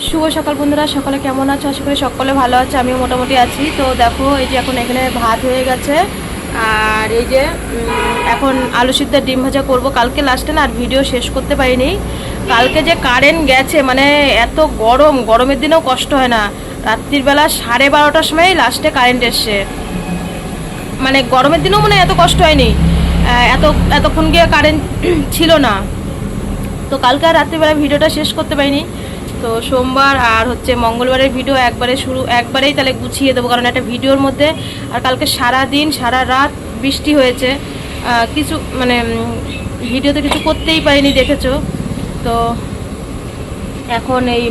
শুভ সকাল বন্ধুরা, সকালে কেমন আছো? আশা করি সকলে ভালো আছে, আমিও মোটামুটি আছি। তো দেখো, এই যে এখন এখানে ভাত হয়ে গেছে, আর এই যে এখন আলু সিদ্ধ ডিম ভাজা করব। কালকে লাস্টে না আর ভিডিও শেষ করতে পারিনি। কালকে যে কারেন্ট গেছে, মানে এত গরমের দিনেও কষ্ট হয় না। রাত্রির বেলা 12:30টার সময় লাস্টে কারেন্ট এসছে। মানে গরমের দিনেও মানে এত কষ্ট হয়নি, এতক্ষণ গিয়ে কারেন্ট ছিল না। তো কালকে আর রাত্রিবেলা ভিডিওটা শেষ করতে পারিনি। তো সোমবার আর হচ্ছে মঙ্গলবারের ভিডিও একবারেই তাহলে গুছিয়ে দেবো, কারণ একটা ভিডিওর মধ্যে। আর কালকে সারা দিন সারা রাত বৃষ্টি হয়েছে, কিছু মানে ভিডিওতে কিছু করতেই পারিনি, দেখেছো তো। এখন এই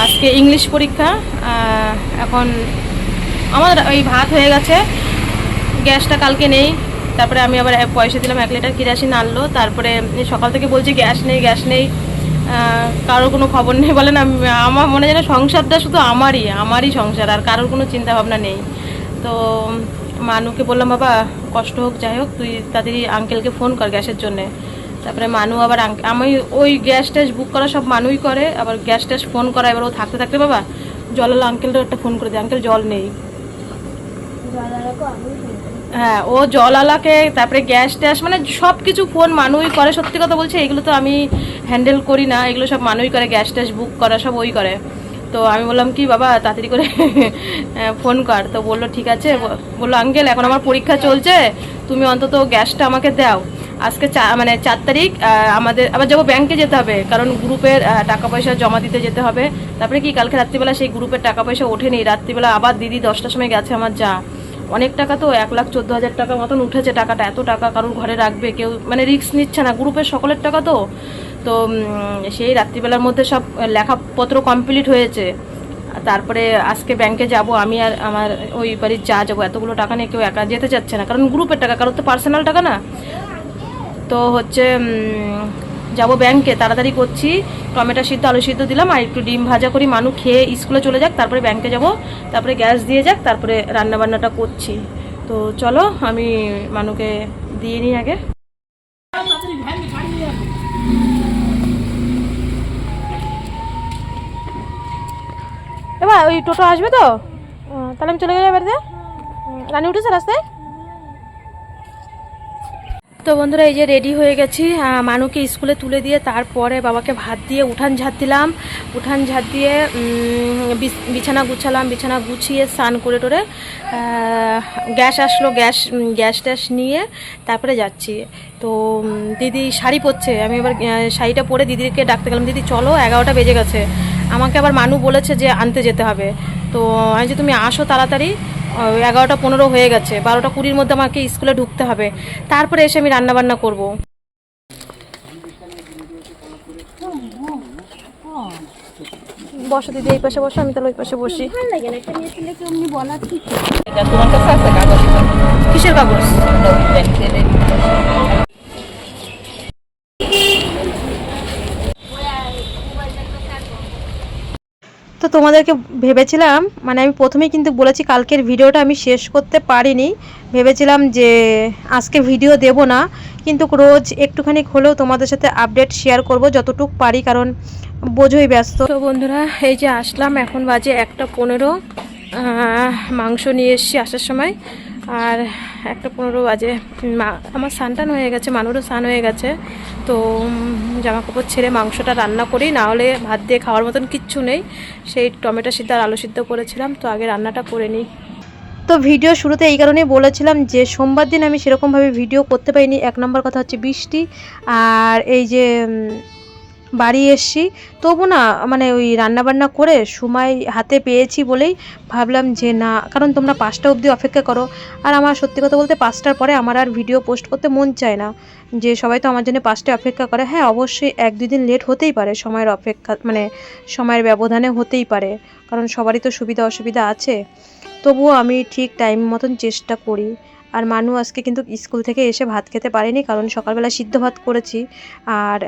আজকে ইংলিশ পরীক্ষা। এখন আমার এই ভাত হয়ে গেছে, গ্যাসটা কালকে নেই। তারপরে আমি আবার পয়সা দিলাম, 1 লিটার কেরোসিন আনলো। তারপরে সকাল থেকে বলছি গ্যাস নেই, কারোর কোনো খবর নেই। বলেন আমার মনে যেন সংসারটা শুধু আমারই সংসার, আর কারোর কোনো চিন্তা ভাবনা নেই। তো মানুকে বললাম, বাবা কষ্ট হোক যাই হোক, তুই তাড়াতাড়ি আঙ্কেলকে ফোন কর গ্যাসের জন্যে। তারপরে মানু আবার আমি ওই গ্যাস ট্যাস বুক করা সব মানুই করে, আবার গ্যাস ট্যাস ফোন করা। এবার ও থাকতে বাবা জলওয়ালা আঙ্কেলটা একটা ফোন করে দিই, আঙ্কেল জল নেই। হ্যাঁ, ও জলওয়ালাকে, তারপরে গ্যাস ট্যাস মানে সব কিছু ফোন মানুই করে। সত্যি কথা বলছি, এগুলো তো আমি হ্যান্ডেল করি না, এগুলো সব মানুই করে। গ্যাস ট্যাস বুক করা সব ওই করে। তো আমি বললাম কি, বাবা তাড়াতাড়ি করে ফোন কর। তো বললো ঠিক আছে। বললো আঙ্কেল এখন আমার পরীক্ষা চলছে, তুমি অন্তত গ্যাসটা আমাকে দাও। আজকে 4 তারিখ আমাদের আবার যাবো, ব্যাংকে যেতে হবে, কারণ গ্রুপের টাকা পয়সা জমা দিতে যেতে হবে। তারপরে কি কালকে রাত্রিবেলা সেই গ্রুপের টাকা পয়সা ওঠেনি, রাত্রিবেলা আবার দিদি 10টার সময় গেছে আমার যা। অনেক টাকা, তো 1,14,000 টাকা মতন উঠেছে টাকাটা। এত টাকা কারোর ঘরে রাখবে কেউ, মানে রিস্ক নিচ্ছে না, গ্রুপের সকলের টাকা তো। তো সেই রাত্রিবেলার মধ্যে সব লেখাপত্র কমপ্লিট হয়েছে। তারপরে আজকে ব্যাংকে যাব আমি, আর আমার ওই বাড়ির যা যাবো। এতগুলো টাকা নিয়ে কেউ একা যেতে চাচ্ছে না, কারণ গ্রুপের টাকা, কারোর তো পার্সোনাল টাকা না। তো হচ্ছে যাব ব্যাংকে, তাড়াতাড়ি করছি। টমেটো সিদ্ধ আলু সিদ্ধ দিলাম, আর একটু ডিম ভাজা করি, মানু খেয়ে স্কুলে চলে যাক, তারপরে ব্যাংকে যাব, তারপরে গ্যাস দিয়ে যাক, তারপরে রান্নাবান্নাটা করছি। তো চলো আমি মানুকে দিয়ে নিই আগে। এবার ওই টোটো আসবে তো, তাহলে আমি চলে যাবো বাড়িতে। রানী উঠেছে রাস্তায়। তো বন্ধুরা, এই যে রেডি হয়ে গেছি, মানুকে স্কুলে তুলে দিয়ে তারপরে বাবাকে ভাত দিয়ে উঠান ঝাঁট দিলাম। উঠান ঝাঁট দিয়ে বিছানা গুছালাম, বিছানা গুছিয়ে স্নান করে টোরে গ্যাস আসলো, গ্যাস ট্যাস নিয়ে তারপরে যাচ্ছি। তো দিদি শাড়ি পরছে, আমি এবার শাড়িটা পরে দিদিকে ডাকতে গেলাম, দিদি চলো 11টা বেজে গেছে। আমাকে আবার মানু বলেছে যে আনতে যেতে হবে। তো আমি যে তুমি আসো তাড়াতাড়ি, 11টা 15 হয়ে গেছে, 12টা 20-র মধ্যে আমাকে স্কুলে ঢুকতে হবে, তারপরে এসে আমি রান্নাবান্না করব। বসো দিদি, এই পাশে বসো, আমি তাহলে ওই পাশে বসি। কিসের কাগজ? তো তোমাদেরকে ভেবেছিলাম, মানে আমি প্রথমেই কিন্তু বলেছি কালকের ভিডিওটা আমি শেষ করতে পারিনি। ভেবেছিলাম যে আজকে ভিডিও দেব না, কিন্তু রোজ একটুখানি হলেও তোমাদের সাথে আপডেট শেয়ার করব যতটুকু পারি, কারণ বোঝোই ব্যস্ত। তো বন্ধুরা, এই যে আসলাম, এখন বাজে 1টা 15। মাংস নিয়ে এসেছি আসার সময়, আর 1টা 15 বাজে। আমার স্নান হয়ে গেছে, মানুরও স্নান হয়ে গেছে। তো জামা কাপড় ছেড়ে মাংসটা রান্না করি, না হলে ভাত দিয়ে খাওয়ার মতন কিচ্ছু নেই। সেই টমেটো সিদ্ধ আর আলু সিদ্ধ করেছিলাম, তো আগে রান্নাটা করে নিই। তো ভিডিও শুরুতে এই কারণেই বলেছিলাম যে সোমবার দিন আমি সেরকমভাবে ভিডিও করতে পারিনি। 1 নম্বর কথা হচ্ছে বৃষ্টি, আর এই যে বাড়ি এসছি, তবু না মানে ওই রান্নাবান্না করে সময় হাতে পেয়েছি বলেই ভাবলাম যে না, কারণ তোমরা 5টা অবধি অপেক্ষা করো, আর আমার সত্যি কথা বলতে 5টার পরে আমার আর ভিডিও পোস্ট করতে মন চায় না। যে সবাই তো আমার জন্য 5টায় অপেক্ষা করে। হ্যাঁ, অবশ্যই 1-2 দিন লেট হতেই পারে, সময়ের অপেক্ষা মানে সময়ের ব্যবধানে হতেই পারে, কারণ সবারই তো সুবিধা অসুবিধা আছে। তবুও আমি ঠিক টাইম মতন চেষ্টা করি। আর মানু আজকে কিন্তু স্কুল থেকে এসে ভাত খেতে পারেনি, কারণ সকালবেলা সিদ্ধ ভাত করেছি, আর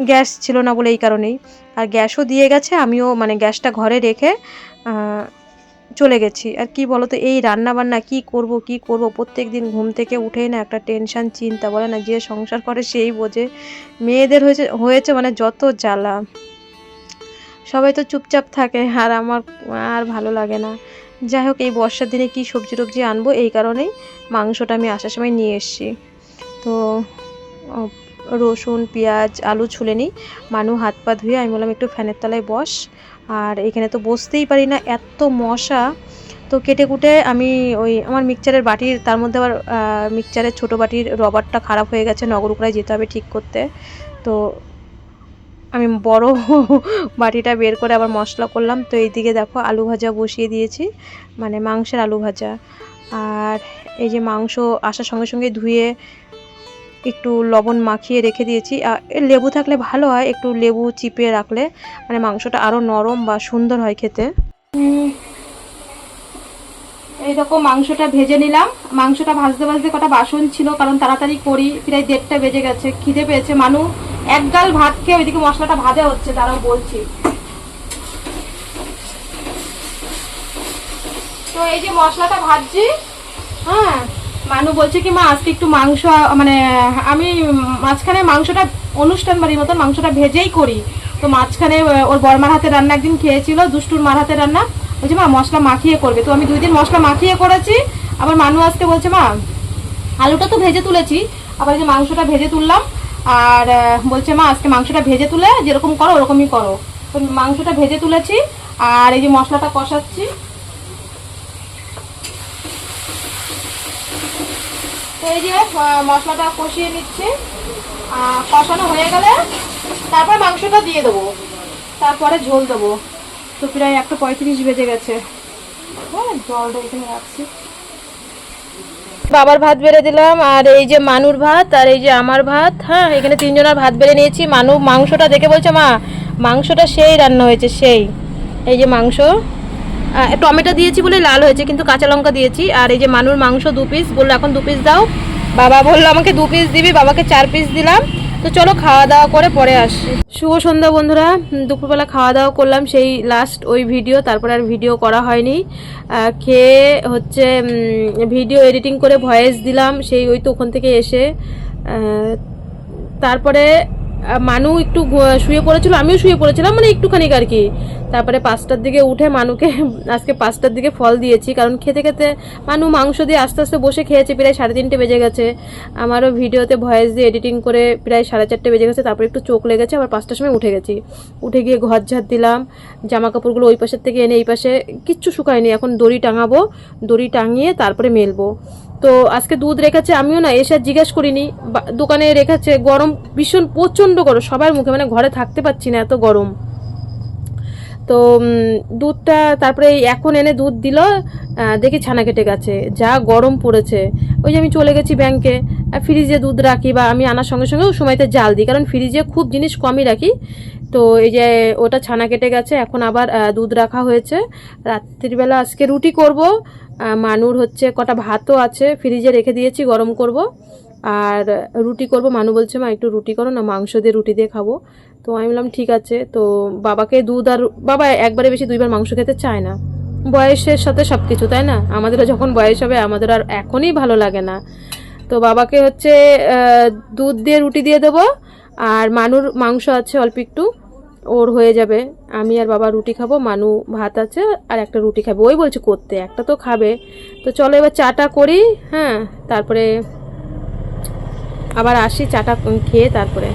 গ্যাস ছিল না বলে এই কারণেই। আর গ্যাসও দিয়ে গেছে, আমিও মানে গ্যাসটা ঘরে রেখে চলে গেছি। আর কি বলো তো, এই রান্না বান্না কি করব প্রত্যেক দিন ঘুম থেকে উঠেই না একটা টেনশন চিন্তা, বলে না যে সংসার করে সেই বোঝে। মেয়েদের হয়েছে মানে যত জ্বালা। সবাই তো চুপচাপ থাকে আর আমার আর ভালো লাগে না। যাই হোক, এই বর্ষার দিনে কি সবজি টবজি আনবো, এই কারণেই মাংসটা আমি আসার সময় নিয়ে এসেছি। তো রসুন পেঁয়াজ আলু ছুলে নিই। মানু হাত পা ধুয়ে আমি বললাম একটু ফ্যানের তলায় বস, আর এখানে তো বসতেই পারি না, এত মশা। তো কেটে কুটে আমি ওই আমার মিক্সচারের বাটির, তার মধ্যে আবার মিক্সচারের ছোটো বাটির রবারটা খারাপ হয়ে গেছে, নগরকুড়ায় যেতে হবে ঠিক করতে। তো আমি বড় বাটিটা বের করে আবার মশলা করলাম। তো এইদিকে দেখো আলু ভাজা বসিয়ে দিয়েছি, মানে মাংসের আলু ভাজা। আর এই যে মাংস আসার সঙ্গে সঙ্গে ধুয়ে একটু লবণ মাখিয়ে রেখে দিয়েছি। লেবু থাকলে ভালো হয়, একটু লেবু চিপে রাখলে মানে মাংসটা আরও নরম বা সুন্দর হয় খেতে। এই দেখো মাংসটা ভেজে নিলাম। মাংসটা ভাজতে ভাজতে কটা বাসন ছিল, কারণ তাড়াতাড়ি করি, প্রায় 1:30টা বেজে গেছে। খিদে পেয়েছে, মানু এক গাল ভাত খেয়ে ওইদিকে মশলাটা ভাজা হচ্ছে, তারাও বলছি। তো এই যে মশলাটা ভাজছি, হ্যাঁ, মানু বলছে কি মা আজকে একটু মাংস, মানে আমি মাঝখানে মাংসটা অনুষ্ঠান বাড়ির মতন মাংসটা ভেজেই করি। তো মাঝখানে ওর বড়মার হাতে রান্না একদিন খেয়েছিল, দুষ্টুর মার হাতে রান্না, বলছে মা মশলা মাখিয়ে করবে। তো আমি 2 দিন মশলা মাখিয়ে করেছি। আবার মানু আজকে বলছে মা আলুটা তো ভেজে তুলেছি, আবার যে মাংসটা ভেজে তুললাম, আর বলছে মা আজকে মাংসটা ভেজে তুলে যেরকম করো ওরকমই করো। তো মাংসটা ভেজে তুলেছি, আর এই যে মশলাটা কষাচ্ছি। তো এই যে মশলাটা কষিয়ে নিচ্ছি, কষানো হয়ে গেলে তারপর মাংসটা দিয়ে দেবো, তারপরে ঝোল দেবো। তো প্রায় 1:35 বেজে গেছে। হ্যাঁ, জলটা এখানে রাখছি। বাবার ভাত বেড়ে দিলাম, আর এই যে মানুর ভাত, আর এই যে আমার ভাত। হ্যাঁ, এখানে 3 জনের ভাত বেড়ে নিয়েছি। মানু মাংসটা দেখে বলছে মা মাংসটা সেই রান্না হয়েছে, সেই। এই যে মাংস, টমেটো দিয়েছি বলে লাল হয়েছে, কিন্তু কাঁচা লঙ্কা দিয়েছি। আর এই যে মানুর মাংস 2 পিস, বললো এখন 2 পিস দাও। বাবা বললো আমাকে 2 পিস দিবি, বাবাকে 4 পিস দিলাম। তো চলো খাওয়া দাওয়া করে পরে আসছি। শুভ সন্ধ্যা বন্ধুরা, দুপুরবেলা খাওয়া দাওয়া করলাম, সেই লাস্ট ওই ভিডিও, তারপরে আর ভিডিও করা হয়নি। খেয়ে হচ্ছে ভিডিও এডিটিং করে ভয়েস দিলাম, সেই ওই তো ওখান থেকে এসে। তারপরে মানু একটু শুয়ে পড়েছিল, আমিও শুয়ে পড়েছিলাম, মানে একটুখানি আর কি। তারপরে 5টার দিকে উঠে মানুকে আজকে 5টার দিকে ফল দিয়েছি, কারণ খেতে খেতে মানু মাংস দিয়ে আস্তে আস্তে বসে খেয়েছে, প্রায় 3:30 বেজে গেছে। আমারও ভিডিওতে ভয়েস দিয়ে এডিটিং করে প্রায় 4:30 বেজে গেছে। তারপরে একটু চোখ লেগেছে, আবার 5টার সময় উঠে গেছি। উঠে গিয়ে ঘর ঝাড় দিলাম, জামা কাপড়গুলো ওই পাশের থেকে এনে এই পাশে, কিচ্ছু শুকায়নি, এখন দড়ি টাঙাবো, দড়ি টাঙিয়ে তারপরে মেলবো। তো আজকে দুধ রেখেছে, আমিও না এসে জিজ্ঞেস করিনি, দোকানে রেখেছে। গরম ভীষণ, প্রচণ্ড গরম, সবার মুখে, মানে ঘরে থাকতে পারছি না, এত গরম। তো দুধটা তারপরে এখন এনে দুধ দিল, দেখি ছানা কেটে গেছে, যা গরম পড়েছে। ওই যে আমি চলে গেছি ব্যাংকে, ফ্রিজে দুধ রাখি, বা আমি আনার সঙ্গে সঙ্গে সময়তে জাল দিই, কারণ ফ্রিজে খুব জিনিস কমই রাখি। তো এই যে ওটা ছানা কেটে গেছে, এখন আবার দুধ রাখা হয়েছে। রাত্রিবেলা আজকে রুটি করব, মানুর হচ্ছে কটা ভাতও আছে ফ্রিজে রেখে দিয়েছি, গরম করব। আর রুটি করব। মানু বলছে মা একটু রুটি করো না, মাংস দিয়ে রুটি দিয়ে খাবো। তো আমি বললাম ঠিক আছে। তো বাবাকে দুধ, আর বাবা একবারে বেশি 2বার মাংস খেতে চায় না, বয়সের সাথে সব কিছু, তাই না? আমাদেরও যখন বয়স হবে, আমাদের আর এখনই ভালো লাগে না। তো বাবাকে হচ্ছে দুধ দিয়ে রুটি দিয়ে দেবো, আর মানুর মাংস আছে অল্প একটু, ওর হয়ে যাবে। আমি আর বাবা রুটি খাবো, মানু ভাত আছে আর একটা রুটি খাবে, ওই বলছে করতে, একটা তো খাবে। তো চলো এবার চাটা করি, হ্যাঁ, তারপরে আবার আসি চাটা খেয়ে। তারপরে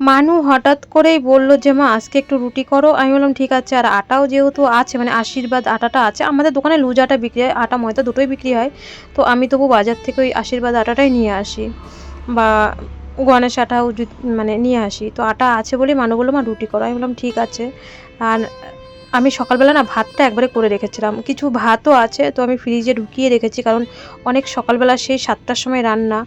মানু হঠাৎ করেই বলল যে মা আজকে একটু রুটি করো। আমি বললাম ঠিক আছে। আর আটাও যেহেতু আছে, মানে আশীর্বাদ আটাটা আছে, আমাদের দোকানে লুজ আটা বিক্রি হয়, আটা ময়দা দুটোই বিক্রি হয়। তো আমি তবু বাজার থেকে ওই আশীর্বাদ আটাটাই নিয়ে আসি, বা গণেশ আটাও মানে নিয়ে আসি। তো আটা আছে বলেই মানু বললো মা রুটি করো। আমি বললাম ঠিক আছে। আর আমি সকালবেলা না ভাতটা একবারে করে রেখেছিলাম, কিছু ভাতও আছে, তো আমি ফ্রিজে ঢুকিয়ে রেখেছি, কারণ অনেক সকালবেলা সেই 7টার সময় রান্না,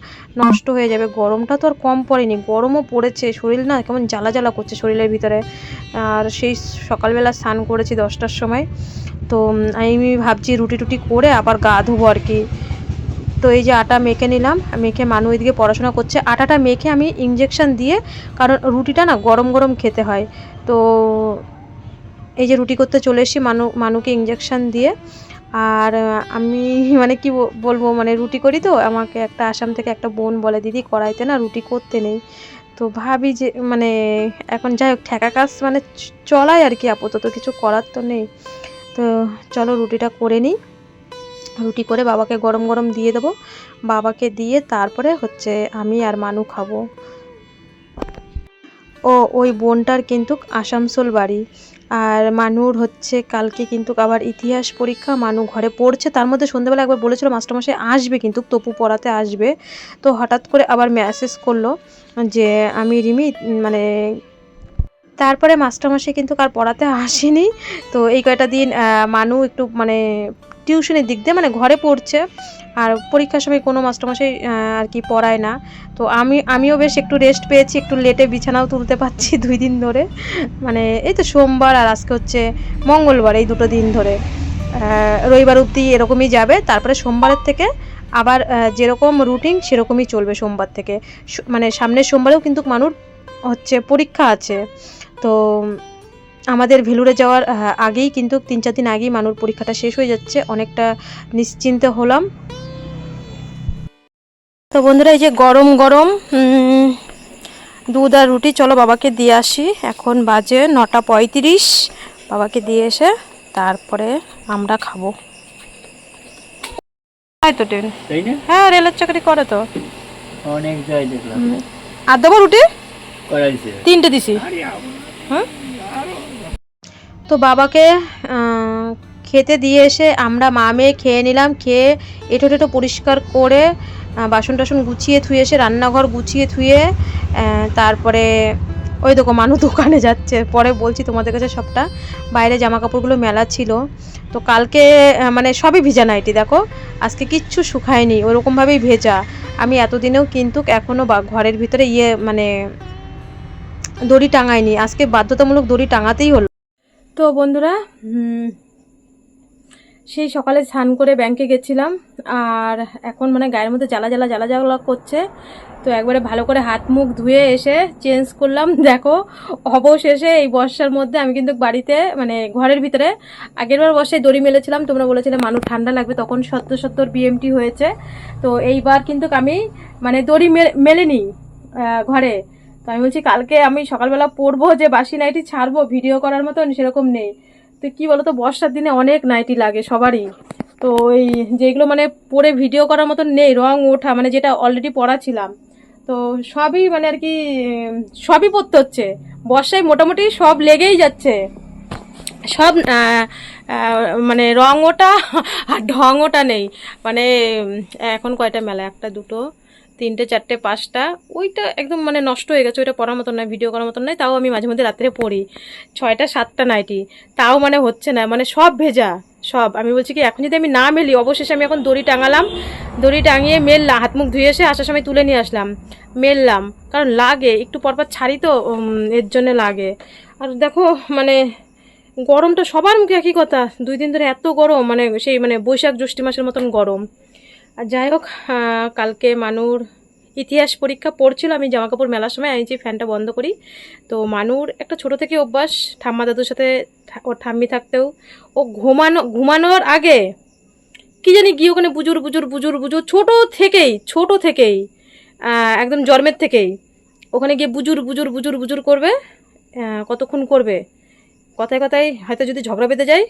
নষ্ট হয়ে যাবে। গরমটা তো আর কম পড়েনি, গরমও পড়েছে, শরীর না কেমন জ্বালা জ্বালা করছে শরীরের ভিতরে। আর সেই সকালবেলা স্নান করেছি 10টার সময়। তো আমি ভাবছি রুটি টুটি করে আবার গা ধোবো আর কি। তো এই যে আটা মেখে নিলাম, মেখে মানু ওইদিকে পড়াশোনা করছে। আটাটা মেখে আমি ইঞ্জেকশন দিয়ে, কারণ রুটিটা না গরম গরম খেতে হয়। তো এই যে রুটি করতে চলে এসেছি, মানুকে ইঞ্জেকশন দিয়ে। আর আমি মানে কি বলবো, মানে রুটি করি তো, আমাকে একটা আসাম থেকে একটা বোন বলে দিদি কড়াইতে না রুটি করতে নেই। তো ভাবি যে মানে এখন যাই হোক ঠেকা কাজ মানে চলাই আর কি, আপাতত কিছু করার তো নেই। তো চলো রুটিটা করে নিই, রুটি করে বাবাকে গরম গরম দিয়ে দেবো, বাবাকে দিয়ে তারপরে হচ্ছে আমি আর মানু খাবো। ও ওই বোনটার কিন্তু আসানসোল বাড়ি, আর মানুর হচ্ছে কালকে কিন্তু আবার ইতিহাস পরীক্ষা, মানু ঘরে পড়ছে। তার মধ্যে সন্ধ্যাবেলা একবার বলেছিল মাস্টারমশাই আসবে, কিন্তু তপু পড়াতে আসবে, তো হঠাৎ করে আবার মেসেজ করলো যে আমি রিমি মানে, তারপরে মাস্টারমশাই কিন্তু আর পড়াতে আসেনি। তো এই কয়টা দিন মানু একটু মানে টিউশনের দিক দিয়ে মানে ঘরে পড়ছে, আর পরীক্ষার সময় কোনো মাস্টারমশাই আর কি পড়ায় না। তো আমিও বেশ একটু রেস্ট পেয়েছি, একটু লেটে বিছানাও তুলতে পারছি 2 দিন ধরে, মানে এই তো সোমবার আর আজকে হচ্ছে মঙ্গলবার, এই 2 দিন ধরে। রবিবার অবধি এরকমই যাবে, তারপরে সোমবারের থেকে আবার যেরকম রুটিন সেরকমই চলবে সোমবার থেকে। মানে সামনের সোমবারেও কিন্তু মানুর হচ্ছে পরীক্ষা আছে। তো আমাদের ভেলুরে যাওয়ার আগেই কিন্তু 3-4 দিন আগেই মানুর পরীক্ষাটা শেষ হয়ে যাচ্ছে, অনেকটা নিশ্চিন্তে হলাম। তো বন্ধুরা এই যে গরম গরম দুধ আর রুটি, চলো বাবাকে দিয়ে আসি। এখন বাজে 9:35, বাবাকে দিয়ে এসে তারপরে আমরা খাবো। তাই তো ট্রেন, হ্যাঁ রেলের চাকরি করে তো অনেক যাই দেখলাম। আর দেবো রুটি করাইছে 3টে দিছি। হুম, তো বাবাকে খেতে দিয়ে এসে আমরা মা মেয়ে খেয়ে নিলাম, খেয়ে এঁটো টেটো পরিষ্কার করে বাসন টাসন গুছিয়ে থুয়ে এসে রান্নাঘর গুছিয়ে থুয়ে তারপরে ওই দেখো মানু দোকানে যাচ্ছে, পরে বলছি তোমাদের কাছে সবটা। বাইরে জামা কাপড়গুলো মেলা ছিল, তো কালকে মানে সবই ভিজা নাইটি, দেখো আজকে কিচ্ছু শুকায়নি, ওরকমভাবেই ভেজা। আমি এতদিনেও কিন্তু এখনও ঘরের ভিতরে মানে দড়ি টাঙাইনি, আজকে বাধ্যতামূলক দড়ি টাঙাতেই হলো। তো বন্ধুরা সেই সকালে স্নান করে ব্যাংকে গেছিলাম, আর এখন মানে গায়ের মধ্যে জ্বালা জ্বালা জ্বালা জ্বালা করছে। তো একবারে ভালো করে হাত মুখ ধুয়ে এসে চেঞ্জ করলাম। দেখো অবশেষে এই বর্ষার মধ্যে আমি কিন্তু বাড়িতে মানে ঘরের ভিতরে, আগেরবার বর্ষায় দড়ি মেলেছিলাম, তোমরা বলেছিলে মানুষ ঠান্ডা লাগবে, তখন 70 বিএমটি হয়েছে। তো এইবার কিন্তু আমি মানে দড়ি মেলেনি ঘরে। তো আমি বলছি কালকে আমি সকালবেলা পরবো, যে বাসি নাইটি ছাড়বো ভিডিও করার মতন সেরকম নেই। তো কী বলো তো, বর্ষার দিনে অনেক নাইটি লাগে সবারই, তো এই যেগুলো মানে পরে ভিডিও করার মতন নেই, রং ওঠা মানে যেটা অলরেডি পরা ছিলাম, তো সবই মানে আর কি সবই পরতে হচ্ছে। বর্ষায় মোটামুটি সব লেগেই যাচ্ছে, সব মানে রং ওটা আর ঢং ওটা নেই। মানে এখন কয়টা মেলা, 1, 2, 3, 4, 5টা, ওইটা একদম মানে নষ্ট হয়ে গেছে, ওইটা পরার মতন নয়, ভিডিও করার মতন নয়। তাও আমি মাঝে মধ্যে রাত্রে পড়ি 6টা 7টা নাইটি, তাও মানে হচ্ছে না, মানে সব ভেজা সব। আমি বলছি কি এখন যদি আমি না মেলি, অবশেষে আমি এখন দড়ি টাঙালাম, দড়ি টাঙিয়ে মেললাম, হাত মুখ ধুয়ে এসে আসার সময় তুলে নিয়ে আসলাম, মেললাম, কারণ লাগে একটু পরপর ছাড়ি তো, এর জন্য লাগে। আর দেখো মানে গরমটা সবার মুখে একই কথা, 2 দিন ধরে এত গরম, মানে সেই মানে বৈশাখ জ্যৈষ্ঠ মাসের মতন গরম। আর যাই হোক কালকে মানুর ইতিহাস পরীক্ষা পড়ছিল, আমি জামা কাপড় মেলার সময় আমি যে ফ্যানটা বন্ধ করি। তো মানুর একটা ছোট থেকে অভ্যাস, ঠাম্মা দাদুর সাথে ওর ঠাম্মি থাকতেও, ও ঘুমানোর আগে কি জানি গিয়ে ওখানে বুজুর বুজুর বুজুর বুজুর ছোট থেকেই একদম জন্মের থেকেই ওখানে গিয়ে বুজুর বুজুর বুজুর বুজুর করবে। কতক্ষণ করবে, কথায় কথায় হয়তো যদি ঝগড়া বেঁধে যায়,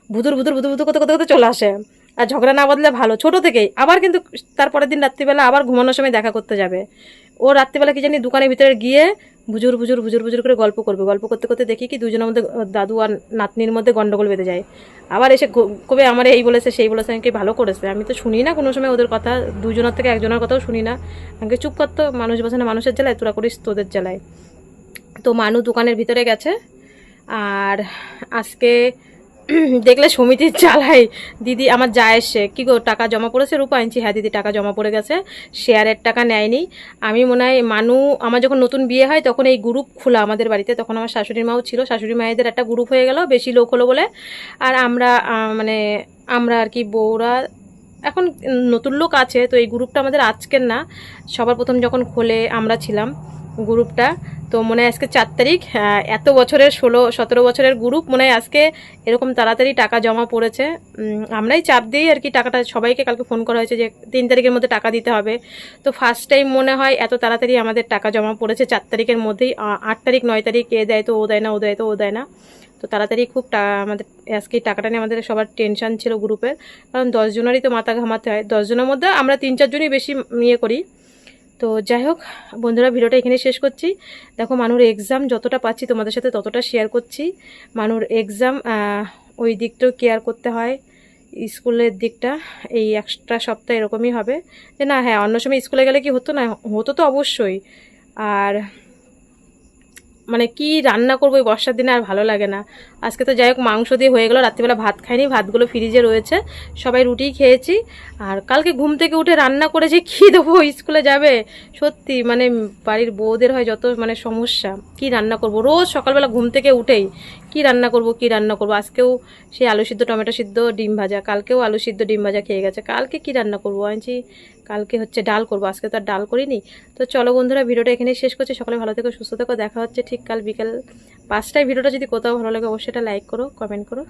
ভুতুর ভুতুর ভুতুর ভুতুর করতে করতে চলে আসে। আর ঝগড়া না বদলে ভালো, ছোট থেকেই। আবার কিন্তু তারপরের দিন রাত্রিবেলা আবার ঘুমানোর সময় দেখা করতে যাবে। ও রাত্রিবেলা কি জানি দোকানের ভিতরে গিয়ে বুজুর বুজুর বুজুর বুজুর করে গল্প করবে, গল্প করতে করতে দেখি কি দুজনের মধ্যে, দাদু আর নাতনির মধ্যে গন্ডগোল বেঁধে যায়। আবার এসে কবে আমার এই বলেছে সেই বলেছে, আমাকে ভালো করেছে, আমি তো শুনি না কোনো সময় ওদের কথা, দুজনের থেকে একজনের কথাও শুনি না, আমাকে চুপ করতো, মানুষ বসে না মানুষের জ্বালায়, তোরা করিস তোদের জ্বালায়। তো মানু দোকানের ভিতরে গেছে। আর আজকে দেখলে সমিতির জ্বালায় দিদি আমার যা এসে, কী গো টাকা জমা পড়েছে রূপা? আনছি, হ্যাঁ দিদি টাকা জমা পড়ে গেছে, শেয়ারের টাকা নেয়নি। আমি মনে হয় মানু আমার যখন নতুন বিয়ে হয় তখন এই গ্রুপ খোলা আমাদের বাড়িতে, তখন আমার শাশুড়ি মাও ছিল, শাশুড়ি মায়েদের একটা গ্রুপ হয়ে গেল, বেশি লোক হলো বলে। আর আমরা মানে আমরা আর কি বউরা এখন নতুন লোক আছে, তো এই গ্রুপটা আমাদের আজকের না, সবার প্রথম যখন খোলে আমরা ছিলাম, গ্রুপটা। তো মনে হয় আজকে 4 তারিখ, এত বছরের 16-17 বছরের গ্রুপ, মনে হয় আজকে এরকম তাড়াতাড়ি টাকা জমা পড়েছে। আমরাই চাপ দিই আর কি টাকাটা, সবাইকে কালকে ফোন করা হয়েছে যে 3 তারিখের মধ্যে টাকা দিতে হবে। তো ফার্স্ট টাইম মনে হয় এত তাড়াতাড়ি আমাদের টাকা জমা পড়েছে 4 তারিখের মধ্যেই। 8 তারিখ 9 তারিখ এ দেয় তো ও দেয় না, ও দেয় তো ও দেয় না। তো তাড়াতাড়ি খুব আমাদের আজকে টাকাটা নিয়ে আমাদের সবার টেনশন ছিল গ্রুপের, কারণ 10 জনেরই তো মাথা ঘামাতে হয়। 10 জনের মধ্যে আমরা 3-4 জনই বেশি ইয়ে করি। তো যাই হোক বন্ধুরা, ভিডিওটা এখানে শেষ করছি। দেখো মানুর এক্সাম, যতটা পাচ্ছি তোমাদের সাথে ততটা শেয়ার করছি। মানুর এক্সাম, ওই দিকটাও কেয়ার করতে হয়, স্কুলের দিকটা। এই এক্সট্রা সপ্তাহ এরকমই হবে যে না, হ্যাঁ অন্য সময় স্কুলে গেলে কি হতো না, হতো তো অবশ্যই। আর মানে কি রান্না করবো এই বর্ষার দিনে আর ভালো লাগে না। আজকে তো যাই হোক মাংস দিয়ে হয়ে গেল, রাত্রিবেলা ভাত খাইনি, ভাতগুলো ফ্রিজে রয়েছে, সবাই রুটি খেয়েছি। আর কালকে ঘুম থেকে উঠে রান্না করেছি, কী দেবো স্কুলে যাবে। সত্যি মানে বাড়ির বউদের হয় যত মানে সমস্যা, কি রান্না করব। রোজ সকালবেলা ঘুম থেকে উঠেই কি রান্না করব কি রান্না করব। আজকেও সেই আলু সিদ্ধ, টমেটো সিদ্ধ, ডিম ভাজা, কালকেও আলু সিদ্ধ ডিম ভাজা খেয়ে গেছে। কালকে কি রান্না করবো আনছি, কালকে হচ্ছে ডাল করবো, আজকে তো আর ডাল করিনি। তো চলো বন্ধুরা, ভিডিওটা এখানেই শেষ করছি। সকালে ভালো থেকো, সুস্থ থেকো, দেখা হচ্ছে ঠিক কাল বিকেল 5টায়। ভিডিওটা যদি কোথাও ভালো লাগে অবশ্যই এটা লাইক করো, কমেন্ট করো।